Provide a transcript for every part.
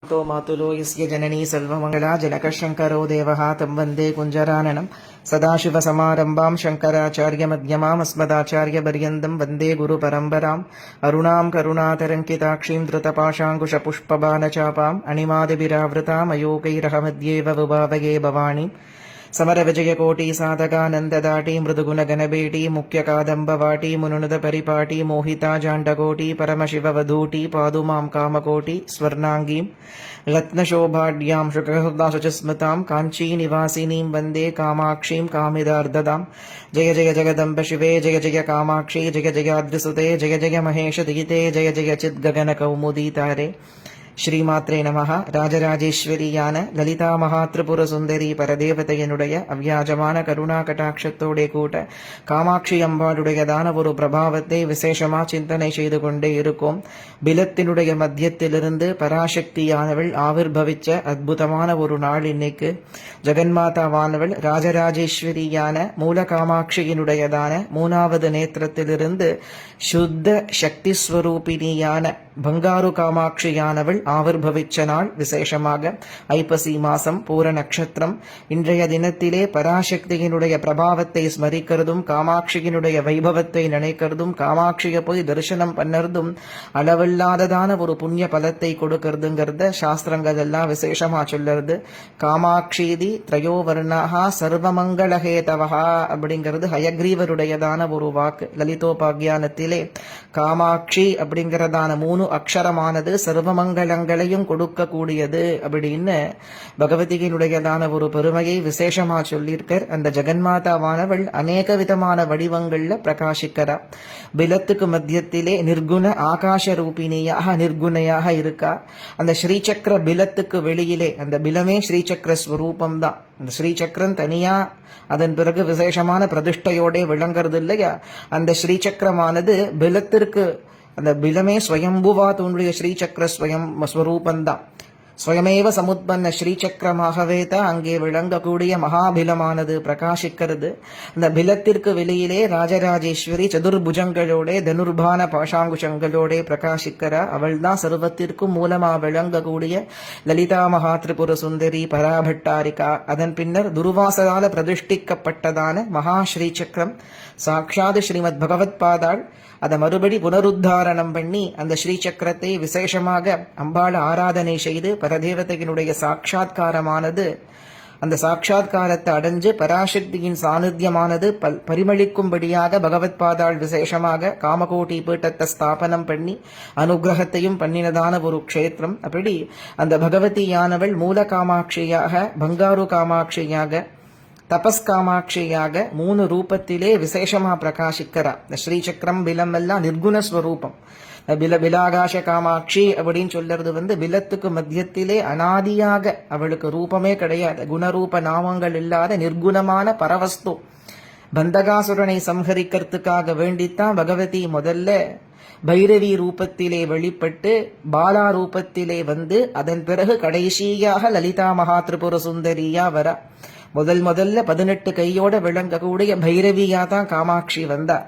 तो मातुलो यस्य जननी सर्वमङ्गला जनकशङ्करो देवः तं वन्दे कुञ्जराननं सदाशिवसमारम्भां शङ्कराचार्यमध्यमाम् अस्मदाचार्यपर्यन्तं वन्दे गुरुपरम्पराम् अरुणां करुणातरङ्किताक्षीं धृतपाशाङ्कुशपुष्पबाणचापाम् अणिमादिभिरावृताम् अयोगैरहमद्येव विभावये भवानीम् समरविजयकोटि साधकानन्ददाटी मृदुगुणगणबेटी मुख्यकादम्बवाटी मुनुनुदपरिपाटी मोहिता जाण्डकोटि परमशिववधूटी पादुमां कामकोटि स्वर्णाङ्गीं रत्नशोभाढ्यां शुक्रहृदाशुचस्मतां काञ्चीनिवासिनीं वन्दे कामाक्षीं कामिदार्ददां जय जय जगदम्ब शिवे जय जय कामाक्षी जय जयाद्रिसुते जय जय महेशदिगिते जय जय चिद्गगनकौमुदीतारे ஸ்ரீமாத்ரே நமஹ. ராஜராஜேஸ்வரியான லலிதா மகாத்ரிபுர சுந்தரி பரதேவதையனுடைய அவ்வியாஜமான கருணா கட்டாட்சத்தோட கூட்ட காமாட்சி அம்பாளுடையதான ஒரு பிரபாவத்தை விசேஷமா சிந்தனை செய்து கொண்டே இருக்கும். பிலத்தினுடைய மத்தியத்திலிருந்து பராசக்தியானவள் ஆவிர்பவிச்ச அற்புதமான ஒரு நாள் இன்னைக்கு. ஜெகன்மாதாவானவள் ராஜராஜேஸ்வரியான மூல காமாட்சியினுடையதான மூணாவது நேத்திரத்திலிருந்து சுத்த சக்தி ஸ்வரூபிணியான பங்காரு காமாட்சியானவள் ஆவிர்பவிச்ச நாள் விசேஷமாக ஐப்பசி மாசம் பூர நட்சத்திரம். இன்றைய தினத்திலே பராசக்தியினுடைய பிரபாவத்தை ஸ்மரிக்கிறதும் காமாட்சியினுடைய வைபவத்தை நினைக்கிறதும் காமாட்சியை போய் தரிசனம் பண்ணறதும் அளவில்லாததான ஒரு புண்ணிய பலத்தை கொடுக்கறதுங்கிறத சாஸ்திரங்கள் எல்லாம் விசேஷமா சொல்லுறது. காமாட்சிதி திரையோவர்ணா சர்வமங்களஹேதவஹா அப்படிங்கிறது ஹயக்ரீவருடையதான ஒரு வாக்கு. லலிதோபாக்யானத்திலே காமாட்சி அப்படிங்கிறதான 3 அக்ஷரமானது சர்வமங்கலங்களையும் கொடுக்கக்கூடியது அப்படின்னு பகவதியினுடையதான ஒரு பெருமையை விசேஷமா சொல்லியிருக்கார். அந்த ஜெகன்மாதாவானவள் அநேக விதமான வடிவங்கள்ல பிரகாசிக்கிறார். பிலத்துக்கு மத்தியத்திலே நிர்குண ஆகாச ரூபிணியாக நிர்குணையாக இருக்கா. அந்த ஸ்ரீசக்கர பிலத்துக்கு வெளியிலே அந்த பிலமே ஸ்ரீசக்கர ஸ்வரூபம் தான். அந்த ஸ்ரீசக்கரன் தனியா அதன் பிறகு விசேஷமான பிரதிஷ்டையோட விளங்குறது இல்லையா. அந்த ஸ்ரீசக்கரமானது பிலத்திற்கு அந்த பிலமே ஸ்வயம்புவா தோன்றிய ஸ்ரீசக்கர ஸ்வரூபந்தான். ஸ்வயமேவ சமுத்பன்ன ஸ்ரீசக்கரமாகவே தான் அங்கே விளங்கக்கூடிய மகாபிலமானது பிரகாசிக்கிறது. அந்த பிலத்திற்கு வெளியிலே ராஜராஜேஸ்வரி சதுர்புஜங்களோட தனுர்பான பாஷாங்குஷங்களோட பிரகாசிக்கிறா. அவள் தான் சர்வத்திற்கும் மூலமா விளங்கக்கூடிய லலிதா மகாத்ரிபுர சுந்தரி பராபட்டாரிகா. அதன் பின்னர் துர்வாசனால பிரதிஷ்டிக்கப்பட்டதான மகா ஸ்ரீசக்கரம் சாட்சாத் ஸ்ரீமத் பகவத் பாதாள் அதை மறுபடி புனருத்தாரணம் பண்ணி அந்த ஸ்ரீசக்கரத்தை விசேஷமாக அம்பாள் ஆராதனை செய்து பரதேவதையினுடைய சாட்சாத்காரமானது அந்த சாட்சாத்காரத்தை அடைஞ்சு பராசக்தியின் சாநித்தியமானது பரிமளிக்கும்படியாக பகவத் பாதாள் விசேஷமாக காமகோட்டி பீட்டத்தை ஸ்தாபனம் பண்ணி அனுகிரகத்தையும் பண்ணினதான ஒரு க்ஷேத்திரம். அப்படி அந்த பகவதியானவள் மூல காமாட்சியாக பங்காரு காமாட்சியாக தபஸ் காமாட்சியாக 3 ரூபத்திலே விசேஷமா பிரகாசிக்கிறா. இந்த ஸ்ரீசக்கரம் பிலம் எல்லாம் நிர்குணஸ்வரூபம். பிலாகாச காமாட்சி அப்படின்னு சொல்றது பிலத்துக்கு மத்தியத்திலே அனாதியாக அவளுக்கு ரூபமே கிடையாது. குணரூப நாமங்கள் இல்லாத நிர்குணமான பரவஸ்து. பந்தகாசுரனை சம்ஹரிக்கிறதுக்காக வேண்டித்தான் பகவதி முதல்ல பைரவி ரூபத்திலே வெளிப்பட்டு பாலா ரூபத்திலே அதன் பிறகு கடைசியாக லலிதா மகாத்ரிபுர சுந்தரியா வர முதல்ல 18 கையோட விளங்கக்கூடிய பைரவியா தான் காமாட்சி வந்தா.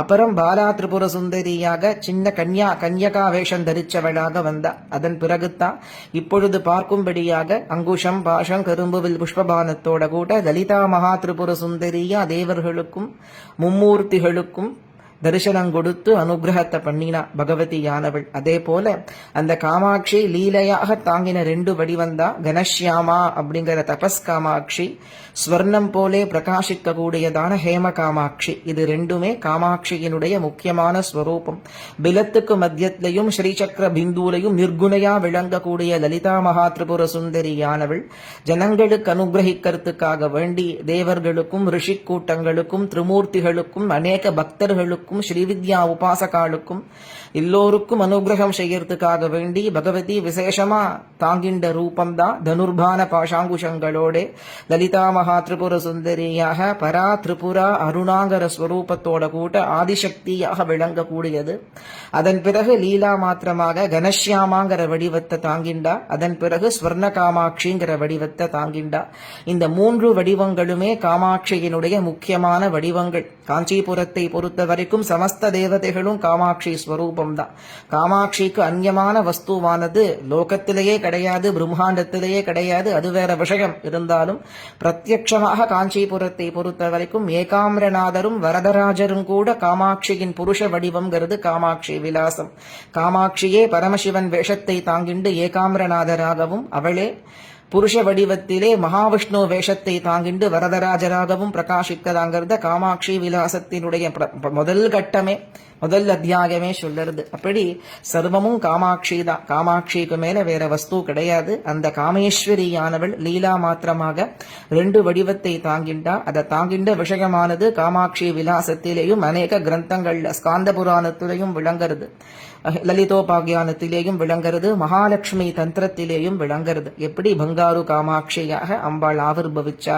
அப்புறம் பாலா திரிபுர சுந்தரியாக சின்ன கன்யகா வேஷம் தரிச்சவளாக வந்தா. அதன் பிறகுதான் இப்பொழுது பார்க்கும்படியாக அங்குஷம் பாஷம் கரும்புவில் புஷ்பபானத்தோட கூட லலிதா மகா திரிபுர சுந்தரியா தேவர்களுக்கும் மும்மூர்த்திகளுக்கும் தரிசனம் கொடுத்து அனுகிரகத்தை பண்ணினா பகவதியானவள். அதே போல அந்த காமாட்சி லீலையாக தாங்கின 2 வடிவந்தா. கணஷ்யாமா அப்படிங்கிற தபஸ் காமாட்சி, ஸ்வர்ணம் போலே பிரகாசிக்க கூடியதான ஹேம காமாட்சி. இது 2மே காமாட்சியினுடைய முக்கியமான ஸ்வரூபம். பிலத்துக்கு மத்தியத்திலையும் ஸ்ரீசக்கர பிந்துலையும் நிர்குணையா விளங்கக்கூடிய லலிதா மகாத்ரிபுர சுந்தரியானவள் ஜனங்களுக்கு அனுகிரகிக்கிறதுக்காக வேண்டி தேவர்களுக்கும் ரிஷி கூட்டங்களுக்கும் திரிமூர்த்திகளுக்கும் அநேக பக்தர்களுக்கும் ஸ்ரீவித்யா உபாசகாளுக்கும் எல்லோருக்கும் அனுகிரகம் செய்யறதுக்காக வேண்டி பகவதி விசேஷமா தாங்கின்ற ரூபம்தான் தனுர்பான பாஷாங்குஷங்களோட லலிதா மகா திரிபுர சுந்தரியாக பரா திரிபுரா அருணாங்கர ஸ்வரூபத்தோட கூட ஆதிசக்தியாக விளங்கக்கூடியது. அதன் பிறகு லீலா மாத்திரமாக கணஷ்யாமாங்கிற வடிவத்தை தாங்கிண்டா. அதன் பிறகு ஸ்வர்ண காமாட்சிங்கிற வடிவத்தை தாங்கிண்டா. இந்த 3 வடிவங்களுமே காமாட்சியினுடைய முக்கியமான வடிவங்கள். காஞ்சிபுரத்தை பொறுத்த வரைக்கும் தேவர்களும் சமஸ்த தேவதைகளும் காமாட்சி ஸ்வரூபம் தான். காமாட்சிக்கு அந்நியமான வஸ்துவானது லோகத்திலேயே கிடையாது, பிரம்மாண்டத்திலேயே கிடையாது. அது வேற விஷயம். இருந்தாலும் பிரத்யட்சமாக காஞ்சிபுரத்தை பொறுத்த வரைக்கும் ஏகாம்பிரநாதரும் வரதராஜரும் கூட காமாட்சியின் புருஷ வடிவம்ங்கிறது காமாட்சி விலாசம். காமாட்சியே பரமசிவன் வேஷத்தை தாங்கிண்டு ஏகாம்பிரநாதராகவும், அவளே புருஷ வடிவத்திலே மகாவிஷ்ணு வேஷத்தை தாங்கிண்டு வரதராஜராகவும் பிரகாசிக்கதாங்கிறத காமாட்சி விலாசத்தினுடைய முதல் கட்டமே, முதல் அத்தியாயமே சொல்லுறது. அப்படி சர்வமும் காமாட்சி தான். காமாட்சிக்கு மேல வேற வஸ்து கிடையாது. அந்த காமேஸ்வரியானவள் லீலா மாத்திரமாக 2 வடிவத்தை தாங்கிண்டா. அதை தாங்கின்ற விஷயமானது காமாட்சி விலாசத்திலேயும் அநேக கிரந்தங்கள்ல ஸ்காந்த புராணத்திலேயும் விளங்குறது, லலிதோபாகியானத்திலேயும் விளங்குறது, மகாலட்சுமி தந்திரத்திலேயும் விளங்குறது. எப்படி பங்காரு காமாட்சியாக அம்பாள் ஆவிர்பவிச்சா,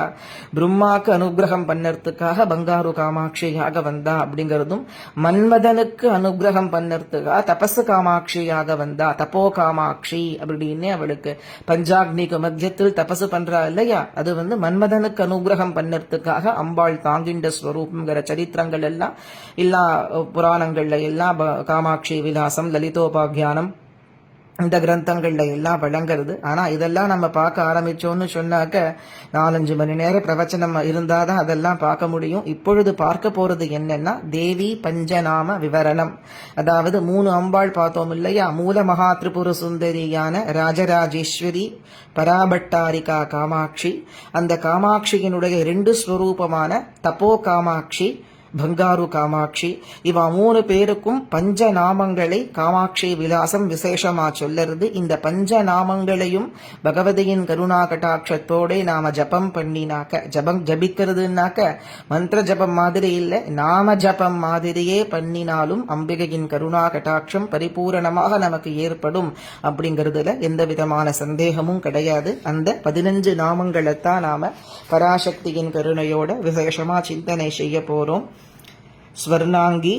பிரம்மாக்கு அனுகிரகம் பண்ணறதுக்காக பங்காரு காமாட்சியாக வந்தா அப்படிங்கிறதும், மன்மதனுக்கு அனுகிரகம் பண்ணறதுக்காக தபசு காமாட்சியாக வந்தா, தப்போ காமாட்சி அப்படின்னு அவளுக்கு பஞ்சாக்னிக்கு மத்தியத்தில் தபசு பண்றா இல்லையா, அது மன்மதனுக்கு அனுகிரகம் பண்ணறதுக்காக அம்பாள் தாங்கின்ற ஸ்வரூபங்கிற சரித்திரங்கள் எல்லாம் எல்லா புராணங்கள்ல எல்லாம் காமாட்சி விலாசம், லலிதோபாகியானம் இந்த கிரந்தங்கள்ல எல்லாம் வழங்குறது. ஆனா இதெல்லாம் நம்ம பார்க்க ஆரம்பிச்சோம்னு சொன்னாக்க 4-5 மணி நேரம் பிரவச்சனம் இருந்தாதான் அதெல்லாம் பார்க்க முடியும். இப்பொழுது பார்க்க போறது என்னன்னா தேவி பஞ்சநாம விவரணம். அதாவது 3 அம்பாள் பார்த்தோம் இல்லையா, மூல மகா திரிபுர சுந்தரியான ராஜராஜேஸ்வரி, பராபட்டாரிகா காமாட்சி, அந்த காமாட்சியினுடைய 2 ஸ்வரூபமான தப்போ காமாட்சி, பங்காரு காமாட்சி, இவ 3 பேருக்கும் பஞ்ச நாமங்களை காமாட்சி விலாசம் விசேஷமா சொல்லுறது. இந்த பஞ்ச நாமங்களையும் பகவதியின் கருணா கட்டாட்சத்தோட நாம ஜபம் பண்ணினாக்க, ஜபிக்கிறதுனாக்க மந்திர ஜபம் மாதிரி இல்லை, நாம ஜபம் மாதிரியே பண்ணினாலும் அம்பிகையின் கருணா கட்டாட்சம் பரிபூரணமாக நமக்கு ஏற்படும் அப்படிங்கிறதுல எந்த விதமான சந்தேகமும் கிடையாது. அந்த 15 நாமங்களைத்தான் நாம பராசக்தியின் கருணையோட விசேஷமா சிந்தனை செய்ய போறோம். ஸ்வர்ணாங்கி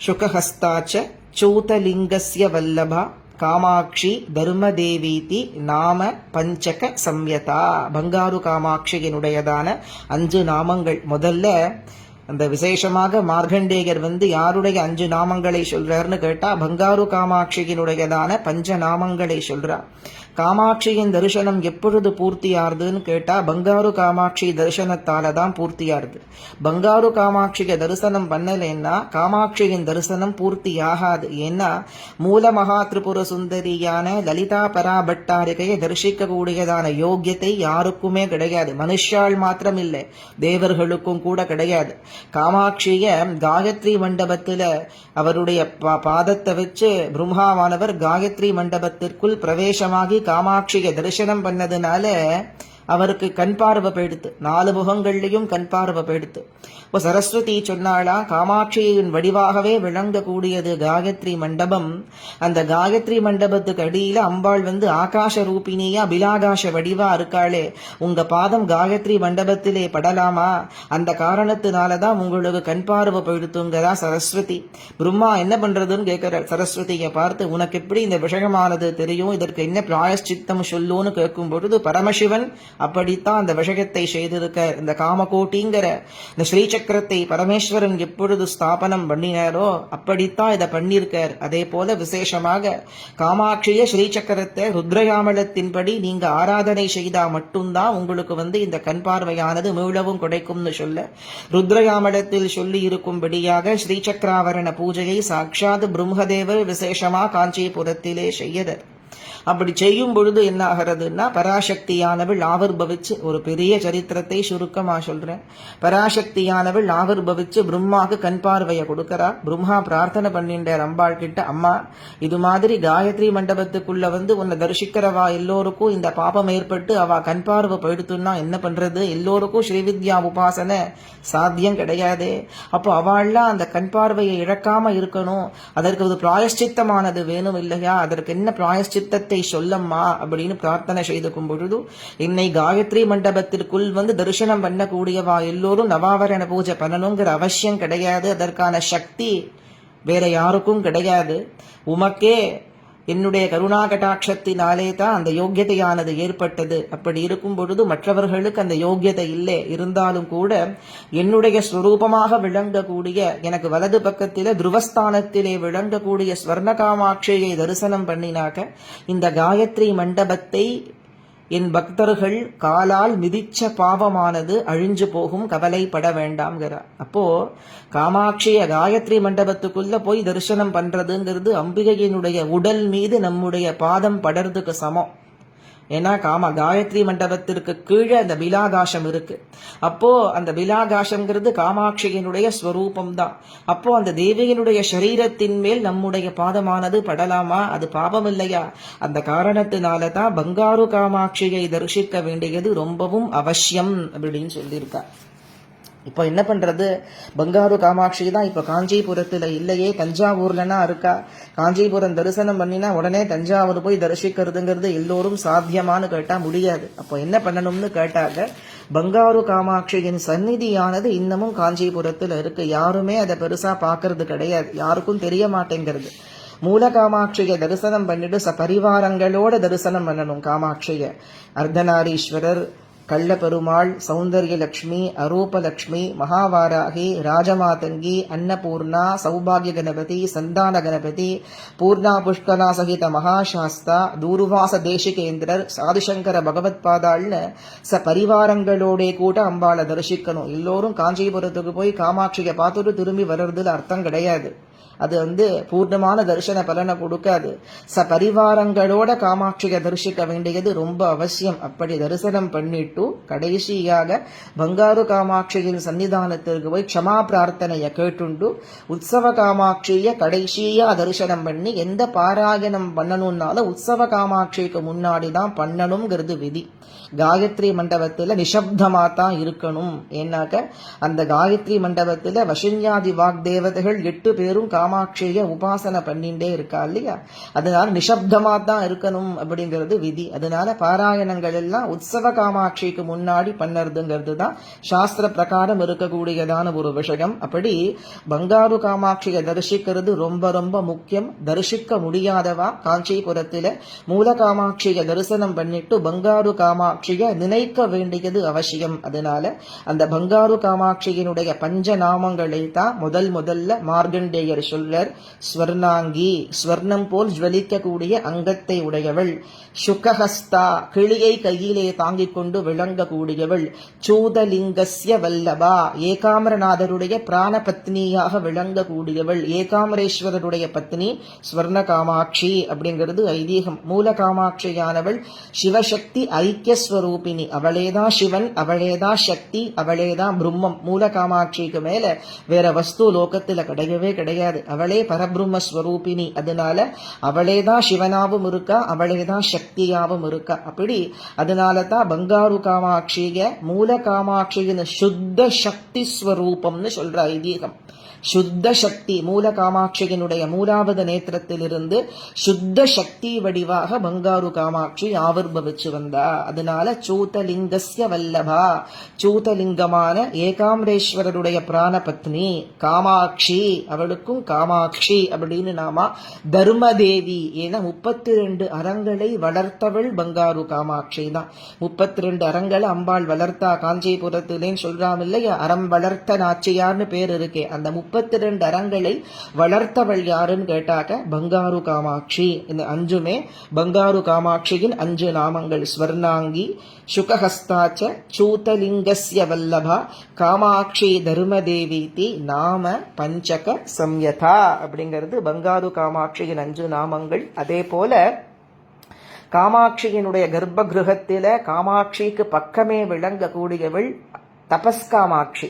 சுகஹஸ்தாச்ச சூதலிங்கஸ்ய வல்லபா காமாட்சி தர்மதேவீதி நாம பஞ்சக சம்யதா. பங்காரு காமாட்சியினுடையதான 5 நாமங்கள். முதல்ல அந்த விசேஷமாக மார்கண்டேயர் யாருடைய 5 நாமங்களை சொல்றாருன்னு கேட்டா பங்காரு காமாட்சியினுடையதான பஞ்ச நாமங்களை சொல்றார். காமாட்சியின் தரிசனம் எப்பொழுது பூர்த்தியாருதுன்னு கேட்டா பங்காரு காமாட்சி தரிசனத்தால தான் பூர்த்தியாருது. பங்காரு காமாட்சியை தரிசனம் பண்ணலைன்னா காமாட்சியின் தரிசனம் பூர்த்தி ஆகாது. ஏன்னா மூல மகா திரிபுர சுந்தரியான லலிதா பராபட்டாரிகையை தரிசிக்க கூடியதான யோக்கியத்தை யாருக்குமே கிடையாது. மனுஷாள் மாத்திரம் இல்லை, தேவர்களுக்கும் கூட கிடையாது. காமாட்சிய காயத்ரி மண்டபத்துல அவருடைய பாதத்தை வச்சு பிரம்மாவானவர் காயத்ரி மண்டபத்திற்குள் பிரவேசமாகி காமாட்சியை தரிசனம் பண்ணதுனால அவருக்கு கண் பார்வை போயிடுத்து. 4 முகங்கள்லயும் கண் பார்வை போயிடுத்து. இப்போ சரஸ்வதி சொன்னாளா, காமாட்சியின் வடிவாகவே விளங்கக்கூடியது காயத்ரி மண்டபம். அந்த காயத்ரி மண்டபத்துக்கு அடியில அம்பாள் ஆகாச ரூபினியா பிலாகாச வடிவா இருக்காளே, உங்க பாதம் காயத்ரி மண்டபத்திலே படலாமா, அந்த காரணத்தினாலதான் உங்களுக்கு கண் பார்வை போயிடுத்துங்கிறா சரஸ்வதி. பிரம்மா என்ன பண்றதுன்னு கேட்கிறார் சரஸ்வதியை பார்த்து, உனக்கு எப்படி இந்த விஷயமானது தெரியும், இதற்கு என்ன பிராயஷ்சித்தம் சொல்லுன்னு கேட்கும் பொழுது பரமசிவன் அப்படித்தான் அந்த விஷயத்தை செய்திருக்க. இந்த காமகோட்டிங்கிற இந்த ஸ்ரீசக்கரத்தை பரமேஸ்வரன் எப்பொழுது ஸ்தாபனம் பண்ணினாரோ அப்படித்தான் இதை பண்ணியிருக்கார். அதே போல விசேஷமாக காமாட்சிய ஸ்ரீசக்கரத்தை ருத்ரயாமலத்தின்படி நீங்க ஆராதனை செய்தா மட்டும்தான் உங்களுக்கு இந்த கண் பார்வையானது மீளவும் கிடைக்கும்னு சொல்ல ருத்ரயாமலத்தில் சொல்லி இருக்கும்படியாக ஸ்ரீசக்கராவரண பூஜையை சாட்சாத் பிரம்மதேவர் விசேஷமா காஞ்சிபுரத்திலே செய்யறார். அப்படி செய்யும் பொழுது என்ன ஆகிறதுன்னா பராசக்தியானவள் ஆவிர்பவிச்சு, ஒரு பெரிய சரித்திரத்தை சுருக்கமா சொல்றேன். பராசக்தியானவள் ஆவிர்பவிச்சு பிரம்மாக்கு கண் பார்வையை கொடுக்கறா. பிரம்மா பிரார்த்தனை பண்ணிட்டார் அம்பாள் கிட்ட, அம்மா இது மாதிரி காயத்ரி மண்டபத்துக்குள்ள உன்னை தரிசிக்கிறவா எல்லோருக்கும் இந்த பாபம் ஏற்பட்டு அவ கண் பார்வை போயிடுத்துன்னா என்ன பண்றது, எல்லோருக்கும் ஸ்ரீவித்யா உபாசனை சாத்தியம் கிடையாது. அப்போ அவள்லாம் அந்த கண் பார்வையை இழக்காம இருக்கணும், அதற்கு ஒரு பிராயஷ்சித்தமானது வேணும் இல்லையா, அதற்கு என்ன பிராயஷ்சித்தத்தை சொல்லம்மா அப்படின்னு பிரார்த்தனை செய்துக்கும் பொழுது, இன்னை காயத்ரி மண்டபத்திற்குள் தரிசனம் பண்ணக்கூடியவா எல்லோரும் நவாவரண பூஜை பண்ணணுங்கிற அவசியம் கிடையாது. அதற்கான சக்தி வேற யாருக்கும் கிடையாது. உமக்கே என்னுடைய கருணா கட்டாட்சத்தினாலே தான் அந்த யோக்கியதையானது ஏற்பட்டது. அப்படி இருக்கும் பொழுது மற்றவர்களுக்கு அந்த யோக்கியதை இல்லை, இருந்தாலும் கூட என்னுடைய ஸ்வரூபமாக விளங்கக்கூடிய, எனக்கு வலது பக்கத்திலே துருவஸ்தானத்திலே விளங்கக்கூடிய ஸ்வர்ண காமாட்சியை தரிசனம் பண்ணினாக்க இந்த காயத்ரி மண்டபத்தை என் பக்தர்கள் காலால் மிதிச்ச பாவமானது அழிஞ்சு போகும், கவலைப்பட வேண்டாம்ங்கிறார். அப்போ காமாட்சிய காயத்ரி மண்டபத்துக்குள்ள போய் தரிசனம் பண்றதுங்கிறது அம்பிகையினுடைய உடல் மீது நம்முடைய பாதம் படறதுக்கு சமம். ஏன்னா காயத்ரி மண்டபத்திற்கு கீழே அந்த பிலாகாசம் இருக்கு. அப்போ அந்த பிலாகாசம்ங்கிறது காமாட்சியினுடைய ஸ்வரூபம் தான். அப்போ அந்த தேவியினுடைய சரீரத்தின் மேல் நம்முடைய பாதமானது படலாமா? அது பாபம் இல்லையா? அந்த காரணத்தினால தான் பங்காரு காமாட்சியை தரிசிக்க வேண்டியது ரொம்பவும் அவசியம் அப்படின்னு சொல்லியிருக்கா. இப்போ என்ன பண்றது? பங்காரு காமாட்சி தான் இப்ப காஞ்சிபுரத்துல இல்லையே, தஞ்சாவூர்லனா இருக்கா. காஞ்சிபுரம் தரிசனம் பண்ணினா உடனே தஞ்சாவூர் போய் தரிசிக்கிறதுங்கிறது எல்லோரும் சாத்தியமானு கேட்டா முடியாது. அப்போ என்ன பண்ணணும்னு கேட்டாக்க, பங்காரு காமாட்சியின் சந்நிதியானது இன்னமும் காஞ்சிபுரத்துல இருக்கு. யாருமே அதை பெருசா பாக்குறது கிடையாது, யாருக்கும் தெரிய மாட்டேங்கிறது. மூல காமாட்சியை தரிசனம் பண்ணிட்டு பரிவாரங்களோட தரிசனம் பண்ணணும் காமாட்சிய. அர்த்தநாரீஸ்வரர், கள்ளபெருமாள், சௌந்தர்யலட்சுமி, அரூபலட்சுமி, மகாவாராகி, ராஜமாதங்கி, அன்னபூர்ணா, சௌபாகிய கணபதி, சந்தான கணபதி, பூர்ணா புஷ்கலா சகித மகாசாஸ்தா, தூர்வாச தேசிகேந்திரர், சாதிசங்கர பகவத் பாதாள்னு பரிவாரங்களோட கூட அம்பாளை தரிசிக்கணும். எல்லோரும் காஞ்சிபுரத்துக்கு போய் காமாட்சியை பார்த்துட்டு திரும்பி வர்றதுல அர்த்தம் கிடையாது. அது பூர்ணமான தரிசன பலனை கொடுக்காது. பரிவாரங்களோட காமாட்சியை தரிசிக்க வேண்டியது ரொம்ப அவசியம். அப்படி தரிசனம் பண்ணிட்டு கடைசியாக பங்காரு காமாட்சியின் சன்னிதானத்திற்கு போய் க்ஷமா பிரார்த்தனைய கேட்டுண்டு உற்சவ காமாட்சிய கடைசியா தரிசனம் பண்ணி, எந்த பாராயணம் பண்ணணும்னாலும் உற்சவ காமாட்சிக்கு முன்னாடிதான் பண்ணணுங்கிறது விதி. காயத்ரி மண்டபத்துல நிசப்தமா தான் இருக்கணும். ஏன்னாக்க அந்த காயத்ரி மண்டபத்துல வசின்யாதி வாக்தேவதைகள் 8 பேரும் காமாட்சிய உபாசனை பண்ணிட்டே இருக்கா இல்லையா, அதனால நிசப்தமா தான் இருக்கணும் அப்படிங்கிறது விதி. அதனால பாராயணங்கள் எல்லாம் உற்சவ காமாட்சிக்கு முன்னாடி பண்ணறதுங்கிறது தான் சாஸ்திர பிரகாரம் இருக்கக்கூடியதான ஒரு விஷயம். அப்படி பங்காரு காமாட்சியை தரிசிக்கிறது ரொம்ப ரொம்ப முக்கியம். தரிசிக்க முடியாதவா காஞ்சிபுரத்தில மூல காமாட்சியை தரிசனம் பண்ணிட்டு பங்காரு காமாட்சிய நினைக்க வேண்டியது அவசியம். அதனால அந்த பங்காரு காமாட்சியினுடைய பஞ்ச நாமங்களை தான் முதல்ல மார்கண்டேயர் சொல்லர். ஸ்வர்ணாங்கி, ஸ்வர்ணம் போல் ஜுவலிக்கக்கூடிய அங்கத்தை உடையவள். சுகஹஸ்தா, கிளியை கையிலே தாங்கிக் கொண்டு விளங்கக்கூடியவள். சூதலிங்கஸ்ய வல்லபா, ஏகாம்பரநாதருடைய பிராண பத்னியாக விளங்கக்கூடியவள். ஏகாம்பரேஸ்வரருடைய பத்னி ஸ்வர்ண காமாட்சி அப்படிங்கிறது ஐதீகம். மூல காமாட்சியானவள் சிவசக்தி ஐக்கியஸ்வரூபிணி. அவளேதான் சிவன், அவளேதான் சக்தி, அவளேதான் பிரம்மம். மூல காமாட்சிக்கு மேல வேற வஸ்து லோகத்துல கிடையவே கிடையாது. அவளே பரபிரம்ம ஸ்வரூபிணி. அதனால அவளேதான் சிவனாவும் இருக்கா, அவளேதான் சக்தியாவும் இருக்கா. அப்படி அதனால தான் பங்காரு காமாட்சிய மூல காமாட்சியின் சுத்த சக்தி ஸ்வரூபம்னு சொல்ற ஐதீகம். சுத்த சக்தி மூல காமாட்சியினுடைய மூலாவது நேத்திரத்திலிருந்து சுத்த சக்தி வடிவாக பங்காரு காமாட்சி ஆவிர்பவிச்சு வந்தா. அதனால சூதலிங்கஸ்ய வல்லபா, சூதலிங்கமான ஏகாம்பரேஸ்வரருடைய பிராண பத்னி காமாட்சி. அவளுக்கும் காமாட்சி அப்படின்னு நாமா. தர்மதேவி, ஏன்னா 32 அறங்களை வளர்த்தவள் பங்காரு காமாட்சி தான். 32 அறங்களை அம்பாள் வளர்த்தா காஞ்சிபுரத்திலேன்னு சொல்றாம் இல்லையா, அறம் வளர்த்த நாச்சியார்னு பேர் இருக்கே. அந்த 32 அறங்களை வளர்த்தவள் யாருன்னு கேட்டாக்க பங்காரு காமாட்சி. இந்த 5மே பங்காரு காமாட்சியின் 5 நாமங்கள். ஸ்வர்ணாங்கி, சுகஹஸ்தாச்ச, சூதலிங்கஸ்ய வல்லபா, காமாட்சி தர்மதேவிதி நாம பஞ்சக சம்யதா அப்படிங்கிறது பங்காரு காமாட்சியின் 5 நாமங்கள். அதே போல காமாட்சியினுடைய கர்ப்ப கிருஹத்தில காமாட்சிக்கு பக்கமே விளங்கக்கூடியவள் தபஸ்காமாட்சி,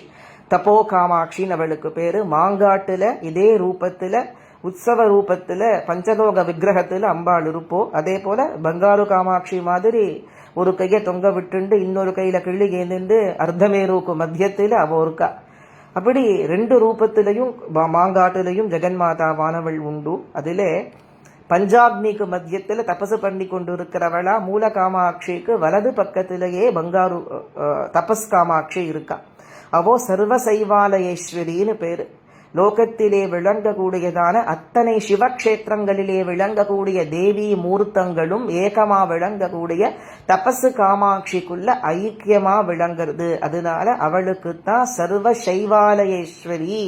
தப்போ காமாட்சின்னு அவளுக்கு பேரு. மாங்காட்டுல இதே ரூபத்துல உற்சவ ரூபத்துல பஞ்சலோக விக்கிரகத்துல அம்பாள் இருப்போ. அதே போல பங்காரு காமாட்சி மாதிரி ஒரு கையை தொங்க விட்டுண்டு இன்னொரு கையில கிள்ளி ஏந்திண்டு அர்த்தமேருக்கு மத்தியத்துல அவ இருக்கா. அப்படி 2 ரூபத்திலையும் மாங்காட்டிலையும் ஜெகன்மாதாவானவள் உண்டு. அதிலே பஞ்சாக்னிக்கு மத்தியத்துல தபசு பண்ணி கொண்டு இருக்கிறவளா மூல காமாட்சிக்கு வலது பக்கத்திலேயே பங்காரு தபஸ் காமாட்சி இருக்கா. அவோ சர்வசைவாலயேஸ்வரின்னு பேரு. லோகத்திலே விளங்கக்கூடியதான அத்தனை சிவக்ஷேத்திரங்களிலே விளங்கக்கூடிய தேவி மூர்த்தங்களும் ஏகமா விளங்கக்கூடிய தபசு காமாட்சிக்குள்ள ஐக்கியமா விளங்குறது. அதனால அவளுக்குத்தான் சர்வ சைவாலயேஸ்வரி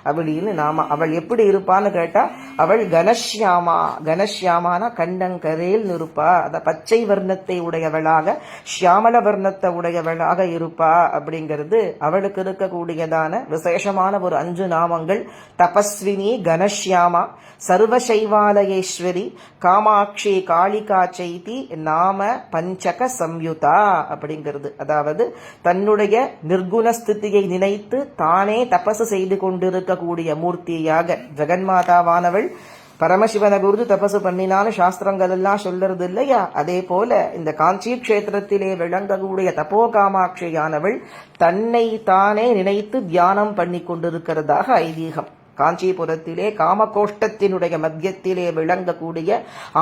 அப்படின்னு நாம. அவள் எப்படி இருப்பான்னு கேட்டா, அவள் கணஷ்யாமா. கணஷ்யாமான கண்டங்கரேல் இருப்பா. அத பச்சை வர்ணத்தை உடையவளாக, ஷியாமல வர்ணத்தை உடையவளாக இருப்பா அப்படிங்கிறது அவளுக்கு இருக்கக்கூடியதான விசேஷமான ஒரு 5 நாமங்கள். தபஸ்வினி, கணஷ்யாமா, சர்வசைவாலயேஸ்வரி, காமாட்சி, காளிகா சைதி, நாம பஞ்சக சம்யுதா அப்படிங்கிறது. அதாவது தன்னுடைய நிர்குணஸ்திதியை நினைத்து தானே தபசு செய்து கொண்டிருக்கக்கூடிய மூர்த்தியாக ஜெகன்மாதாவானவள் பரமசிவனை குறித்து தபசு பண்ணினான்னு சாஸ்திரங்கள் எல்லாம் சொல்றது இல்லையா? அதே போல இந்த காஞ்சி கஷேத்திரத்திலே விளங்கக்கூடிய தபோ காமாட்சியானவள் தன்னை தானே நினைத்து தியானம் பண்ணி கொண்டிருக்கிறதாக ஐதீகம். காஞ்சிபுரத்திலே காமகோஷ்டத்தினுடைய மத்தியத்திலே விளங்கக்கூடிய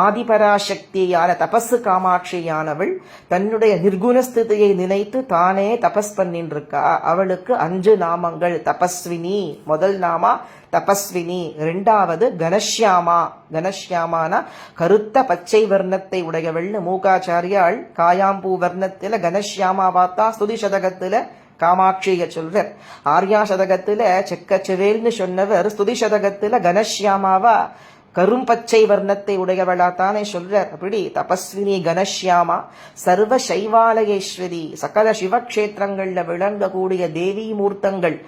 ஆதிபராசக்தியான தபசு காமாட்சியானவள் தன்னுடைய நிர்குணஸ்திதியை நினைத்து தானே தபஸ் பண்ணிட்டு இருக்கா. அவளுக்கு 5 நாமங்கள். தபஸ்வினி முதல் நாமா தபஸ்வினி, 2வது கணஷ்யாமா. கணஷ்யாமான கருத்த பச்சை வர்ணத்தை உடையவள்னு மூகாச்சாரியாள் காயாம்பூ வர்ணத்துல கணஷ்யாமா பார்த்தா ஸ்துதி சதகத்துல காமாட்சிய சொல்றார். ஆர்யா சதகத்துல செக்கச்செவேல்னு சொன்னவர் ஸ்துதி சதகத்துல கணஷ்யாமாவா கரும்பச்சை வர்ணத்தை உடையவளா தானே சொல்றார். அப்படி தபஸ்வினி கணஷ்யாமா, சர்வ சைவாலயேஸ்வரி, சகல சிவக்ஷேத்திரங்கள்ல விளங்கக்கூடிய தேவி மூர்த்தங்கள்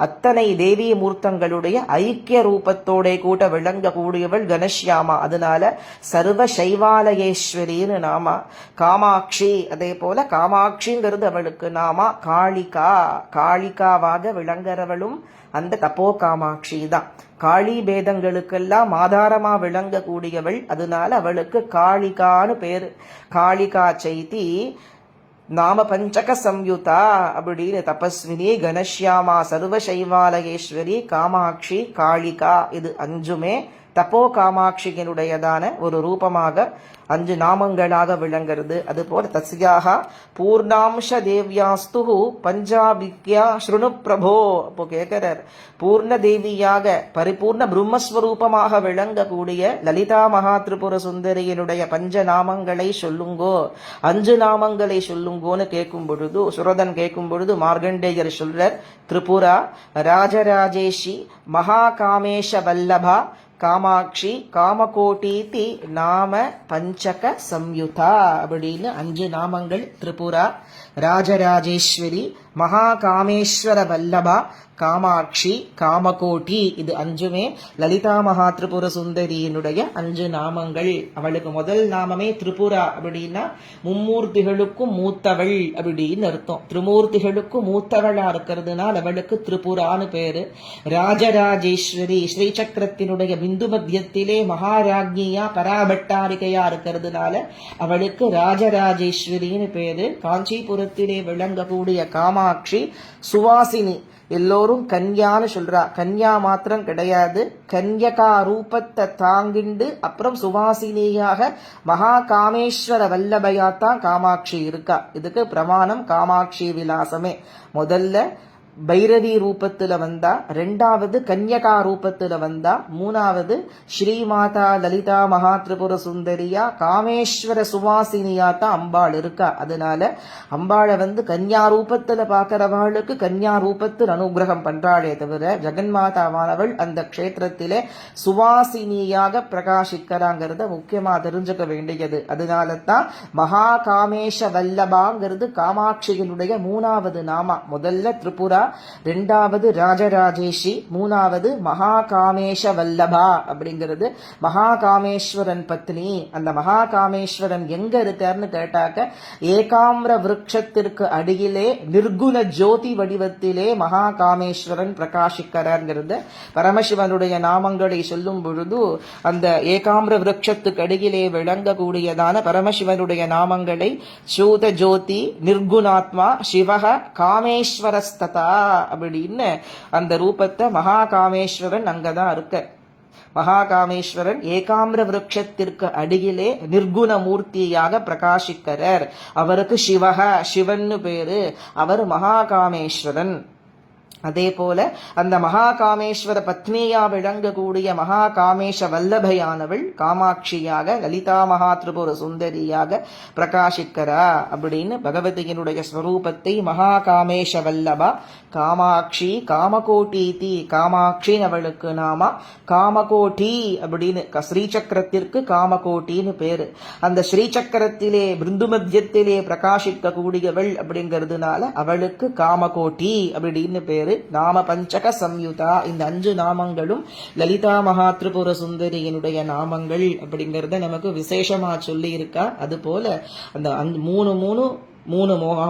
அத்தனை தேவி மூர்த்தங்களுடைய ஐக்கிய ரூபத்தோட கூட விளங்கக்கூடியவள் கணஷ்யாமா. அதனால சர்வ சைவாலயேஸ்வரின்னு நாமா. காமாட்சி, அதே போல காமாட்சிங்கிறது அவளுக்கு நாமா. காளிகா, காளிகாவாக விளங்குறவளும் அந்த தப்போ காமாட்சி தான். காளி பேதங்களுக்கெல்லாம் ஆதாரமா விளங்கக்கூடியவள். அதனால அவளுக்கு காளிகான்னு பேரு. காளிகா சைதி, நாம பஞ்சக சம்யுதா அப்படின்னு தபஸ்வினி, கணஷ்யாமா, சர்வசைவாலயேஸ்வரி, காமாட்சி, காளிகா. இது 5மே தப்போ காமாட்சியினுடையதான ஒரு ரூபமாக 5 நாமங்களாக விளங்குறது. அதுபோல தஸ்யாக பூர்ணாம்ச தேவியாஸ்து பஞ்சாபிக்யா ஸ்ருணு பிரபோ. அப்போ கேட்கிறார், பூர்ண தேவியாக பரிபூர்ண பிரம்மஸ்வரூபமாக விளங்கக்கூடிய லலிதா மகா திரிபுர சுந்தரியினுடைய 5 நாமங்களை சொல்லுங்கோ, 5 நாமங்களை சொல்லுங்கோன்னு கேட்கும் பொழுது, சுரதன் கேட்கும் பொழுது மார்கண்டேயர் சொல்றார், திரிபுரா, ராஜராஜேஷி, மகாகாமேஷ வல்லபா, காமாட்சி, காமகோட்டீதி, நாம பஞ்சக சம்யுதா அப்படின்னு 5 நாமங்கள். திரிபுரா, ராஜராஜேஸ்வரி, மகாகாமேஸ்வர வல்லபா, காமாட்சி, காமகோட்டி. இது 5மே லலிதா மகா திரிபுர சுந்தரியினுடைய 5 நாமங்கள். அவளுக்கு முதல் நாமமே திரிபுரா அப்படின்னா மும்மூர்த்திகளுக்கும் மூத்தவள் அப்படின்னு அர்த்தம். திரிமூர்த்திகளுக்கும் மூத்தவளா இருக்கிறதுனால அவளுக்கு திரிபுரான்னு பேரு. ராஜராஜேஸ்வரி, ஸ்ரீசக்கரத்தினுடைய பிந்து மத்தியத்திலே மகாராஜ்யா பராபட்டாரிகையா இருக்கிறதுனால அவளுக்கு ராஜராஜேஸ்வரின்னு பேரு. காஞ்சிபுரத்திலே விளங்கக்கூடிய காமாட்சி சுவாசினி. எல்லோரும் கன்யான்னு சொல்றா. கன்யா மாத்திரம் கிடையாது, கன்யகா ரூபத்தை தாங்கிண்டு அப்புறம் சுவாசினியாக மகா காமேஸ்வர வல்லபையாத்தான் காமாட்சி இருக்கா. இதுக்கு பிரமாணம் காமாட்சி விலாசமே. முதல்ல பைரவி ரூபத்துல வந்தா, 2வது கன்யகா ரூபத்துல வந்தா, 3வது ஸ்ரீமாதா லலிதா மகா திரிபுர சுந்தரியா காமேஸ்வர சுவாசினியா தான் அம்பாள் இருக்கா. அதனால அம்பாளை கன்யா ரூபத்துல பாக்கிறவாளுக்கு கன்யா ரூபத்தில் அனுகிரகம் பண்றாளே தவிர ஜெகன்மாதாவானவள் அந்த க்ஷேத்திரத்திலே சுவாசினியாக பிரகாசிக்கிறாங்கிறத முக்கியமா தெரிஞ்சுக்க வேண்டியது. அதனால தான் மகா காமேஷ வல்லபாங்கிறது காமாட்சியினுடைய 3வது நாமா. முதல்ல திரிபுரா, 2வது ராஜராஜேஷி, 3வது மகாகாமேஷ வல்லபா அப்படிங்கிறது மகாகாமேஸ்வரன் பத்னி. அந்த மகாகாமேஸ்வரன் எங்க இருக்காருன்னு கேட்டாக்க ஏகாம்ர விருட்சத்திற்கு அடியிலே நிர்குண ஜோதி வடிவத்திலே மகாகாமேஸ்வரன் பிரகாசிக்கிறார்ங்கிறது பரமசிவனுடைய நாமங்களை சொல்லும் பொழுது அந்த ஏகாம்ர விருட்சத்துக்கு அடியிலே விளங்கக்கூடியதான பரமசிவனுடைய நாமங்களை சூத ஜோதி, நிர்குணாத்மா, சிவக, காமேஸ்வரஸ்ததா அப்படின்னு அந்த ரூபத்தை மகாகாமேஸ்வரன் அங்கதான் இருக்க. மகாகாமேஸ்வரன் ஏகாம்ர விருட்சத்திற்கு அடியிலே நிர்குண மூர்த்தியாக பிரகாசிக்கிறார். அவருக்கு சிவக, சிவன்னு பேரு. அவர் மகாகாமேஸ்வரன். அதே போல அந்த மகாகாமேஸ்வர பத்னியா விளங்கக்கூடிய மகாகாமேஷ வல்லபையானவள் காமாட்சியாக லலிதா மகா திரிபுர சுந்தரியாக பிரகாசிக்கிறா அப்படின்னு பகவதியினுடைய ஸ்வரூபத்தை மகாகாமேஷ வல்லபா காமாட்சி காமகோட்டி காமாட்சி அவளுக்கு நாமா காமகோட்டி அப்படின்னு ஸ்ரீசக்கரத்திற்கு காமகோட்டின்னு பேரு. அந்த ஸ்ரீசக்கரத்திலே பிருந்து மத்தியத்திலே பிரகாசிக்க கூடியவள் அப்படிங்கிறதுனால அவளுக்கு காமகோட்டி அப்படின்னு பேரு. நாம பஞ்சக சம்யுதா, இந்த 5 நாமங்களும் லலிதா மகா திரிபுர சுந்தரியினுடைய நாமங்கள் அப்படிங்கறத நமக்கு விசேஷமா சொல்லி இருக்கா. அது போல அந்த மூணு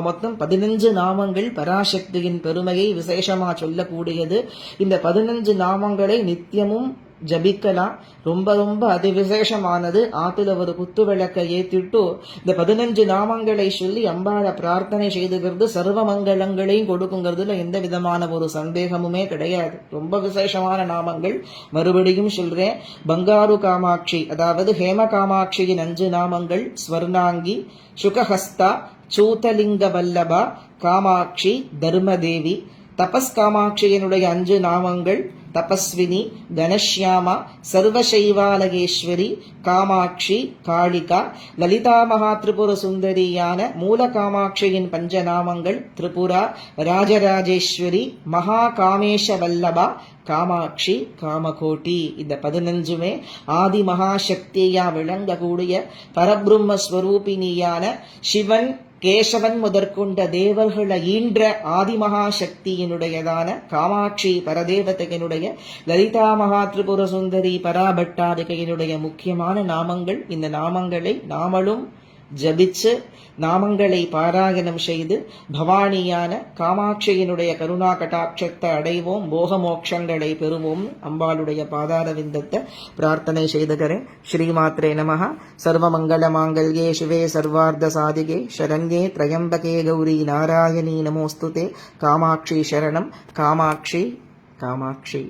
மொத்தம் 15 நாமங்கள் பராசக்தியின் பெருமையை விசேஷமா சொல்லக்கூடியது. இந்த 15 நாமங்களை நித்தியமும் ஜபிக்கலாம். ரொம்ப ரொம்ப அதிவிசேஷமானது. ஆத்துல ஒரு குத்து விளக்கை ஏத்திட்டு இந்த 15 நாமங்களை சொல்லி அம்பாளை பிரார்த்தனை செய்துகிறது சர்வ மங்களங்களையும் கொடுக்குங்கிறதுல எந்த விதமான ஒரு சந்தேகமுமே கிடையாது. ரொம்ப விசேஷமான நாமங்கள். மறுபடியும் சொல்றேன், பங்காரு காமாட்சி அதாவது ஹேம காமாட்சியின் 5 நாமங்கள் ஸ்வர்ணாங்கி, சுகஹஸ்தா, சூதலிங்க வல்லபா, காமாட்சி, தர்மதேவி. தபஸ் காமாட்சியினுடைய 5 நாமங்கள் தபஸ்வினி, கணஷ்யாமா, சர்வசைவாலகேஸ்வரி, காமாட்சி, காளிகா. லலிதா மகா திரிபுர சுந்தரியான மூல காமாட்சியின் 5 நாமங்கள் திரிபுரா, ராஜராஜேஸ்வரி, மகா காமேஷ வல்லபா, காமாட்சி, காமகோட்டி. இந்த 15மே ஆதி மகாசக்தியா விளங்கக்கூடிய பரபிரம்மஸ்வரூபிணியான சிவன் கேசவன் முதற்கொண்ட தேவர்களை ஈன்ற ஆதிமகா சக்தியினுடையதான காமாட்சி பரதேவதையினுடைய லலிதா மகா திரிபுர சுந்தரி பராபட்டாதிகையினுடைய முக்கியமான நாமங்கள். இந்த நாமங்களை நாமளும் ஜபிச்சு நாமங்களை பாராயணம் செய்து பவானியான காமாட்சியினுடைய கருணா கடாட்சத்தை அடைவோம், போக மோட்சங்களை பெறுவோம். அம்பாளுடைய பாதார விந்தத்தை பிரார்த்தனை செய்துகிறேன். ஸ்ரீமாத்ரே நமஹ. சர்வமங்கள மாங்கல்யே சிவே சர்வார்த்த சாதிகே சரண்யே த்ரயம்பகே கௌரி நாராயணி நமோஸ்துதே. காமாட்சி சரணம். காமாட்சி காமாட்சி.